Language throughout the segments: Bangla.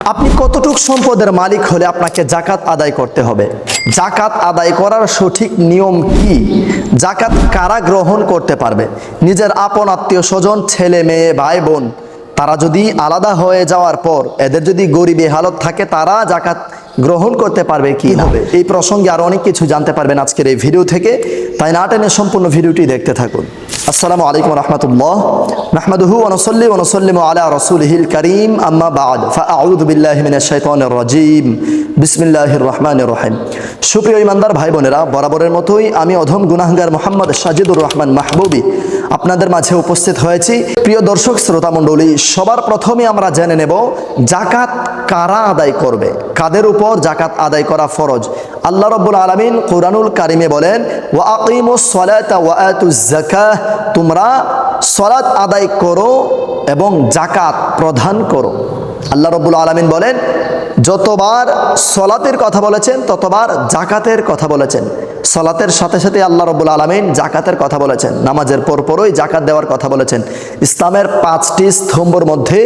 আপনি কতটুক সম্পদের মালিক হলে আপনাকে যাকাত আদায় করতে হবে? যাকাত আদায় করার সঠিক নিয়ম কি? যাকাত কারা গ্রহণ করতে পারবে? নিজের আপন আত্মীয় স্বজন, ছেলে মেয়ে, ভাই বোন, তারা যদি আলাদা হয়ে যাওয়ার পর এদের যদি গরিবী হালত থাকে, তারা যাকাত গ্রহণ করতে পারবে কি হবে? এই প্রসঙ্গে আরো অনেক কিছু জানতে পারবেন আজকের এই ভিডিও থেকে, তাই না টেনে সম্পূর্ণ ভিডিওটি দেখতে থাকুন। আসসালামু আলাইকুম রাহমাতুল্লাহ, নাহমাদুহু ওয়া নুসাল্লি ওয়া নুসাল্লিমু আলা রাসূলিহিল কারীম, আম্মা বা'দ, ফাআউযু বিল্লাহি মিনাশ শাইতানির রাজীম, বিসমিল্লাহির রহমানির রহিম। সুপ্রিয় ঈমানদার ভাই বোনেরা, বরাবরের মতোই আমি অধম গুনাহগার মোহাম্মদ সাজিদুর রহমান মাহবুবী আপনাদের মাঝে উপস্থিত হয়েছি। প্রিয় দর্শক শ্রোতা মণ্ডলী, সবার প্রথমে আমরা জেনে নেব যাকাত কারা আদায় করবে, কাদের উপর যাকাত আদায় করা ফরজ। আল্লাহ রাব্বুল আলামিন কুরআনুল কারিমে বলেন, ওয়া আকিমুস সালাতা ওয়া আতুজ যাকাহ, তোমরা সালাত আদায় করো এবং যাকাত প্রদান করো। আল্লাহ রাব্বুল আলামিন বলেন, যতবার সালাতের কথা বলেছেন ততবার যাকাতের কথা বলেছেন। সালাতের সাথে সাথে আল্লাহ রাব্বুল আলামিন যাকাতের কথা বলেছেন, নামাজের পরপরই যাকাত দেওয়ার কথা বলেছেন। ইসলামের 5টি স্তম্ভের মধ্যে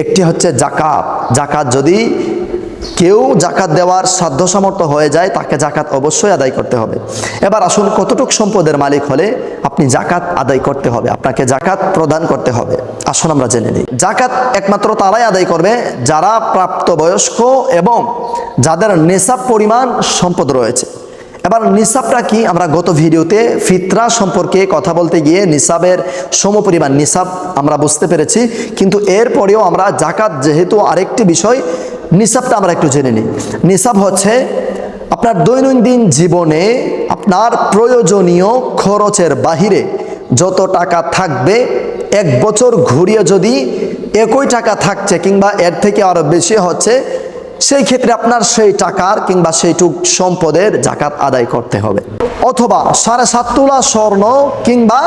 একটি হচ্ছে যাকাত। যাকাত যদি কেউ যাকাত দেওয়ার সাধ্য সামর্থ্য হয়ে যায়, তাকে যাকাত অবশ্যই আদায় করতে হবে। এবার আসুন, কতটুক সম্পদের মালিক হলে আপনি যাকাত আদায় করতে হবে, আপনাকে যাকাত প্রদান করতে হবে? আসুন আমরা জেনে নিই। যাকাত একমাত্র তারাই আদায় করবে যারা প্রাপ্তবয়স্ক এবং যাদের নিসাব পরিমাণ সম্পদ রয়েছে। এবার নিসাবটা কি? আমরা গত ভিডিওতে ফিতরা সম্পর্কে কথা বলতে গিয়ে নিসাবের সমপরিমাণ নিসাব আমরা বুঝতে পেরেছি, কিন্তু এরপরেও আমরা যাকাত যেহেতু আরেকটি বিষয়, নিসাবটা আমরা একটু জেনে নিই। নিসাব হচ্ছে আপনার দৈনন্দিন জীবনে আপনার প্রয়োজনীয় খরচের বাহিরে যত টাকা থাকবে, এক বছর ঘুরিয়ে যদি একই টাকা থাকছে কিংবা এর থেকে আরো বেশি হচ্ছে, সেই ক্ষেত্রে আপনার সেই টাকার কিংবা সেইটুক সম্পদের যাকাত আদায় করতে হবে। অথবা 7.5 তোলা স্বর্ণ কিংবা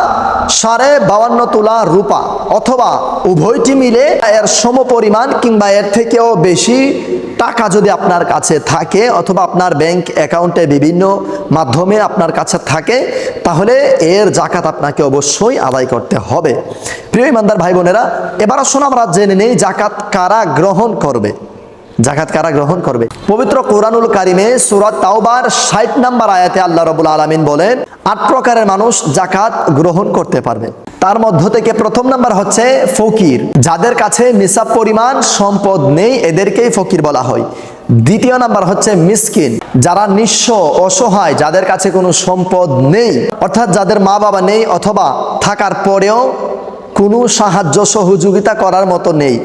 52.5 তোলা রূপা, অথবা উভয়টি মিলে এর সমপরিমাণ কিংবা এর থেকেও বেশি টাকা যদি আপনার কাছে থাকে, অথবা আপনার ব্যাংক অ্যাকাউন্টে বিভিন্ন মাধ্যমে আপনার কাছে থাকে, তাহলে এর যাকাত আপনাকে অবশ্যই আদায় করতে হবে। প্রিয় ঈমানদার ভাই বোনেরা, এবার আসুন আমরা জেনে নেই যাকাত কারা গ্রহণ করবে। যাকাত কারা গ্রহণ করবে? পবিত্র কোরআনুল কারিমে সূরা তাওবার 60 নম্বর আয়াতে আল্লাহ রাব্বুল আলামিন বলেন, 8 প্রকারের মানুষ যাকাত গ্রহণ করতে পারবে। তার মধ্য থেকে প্রথম নাম্বার হচ্ছে ফকির, যাদের কাছে নিসাব পরিমাণ সম্পদ নেই, এদেরকেই ফকির বলা হয়। দ্বিতীয় নাম্বার হচ্ছে মিসকিন, যারা নিঃস্ব অসহায়, যাদের কাছে কোনো সম্পদ নেই, অর্থাৎ যাদের মা বাবা নেই অথবা থাকার পরেও কোনো সাহায্য সহযোগিতা করার মতো নেই,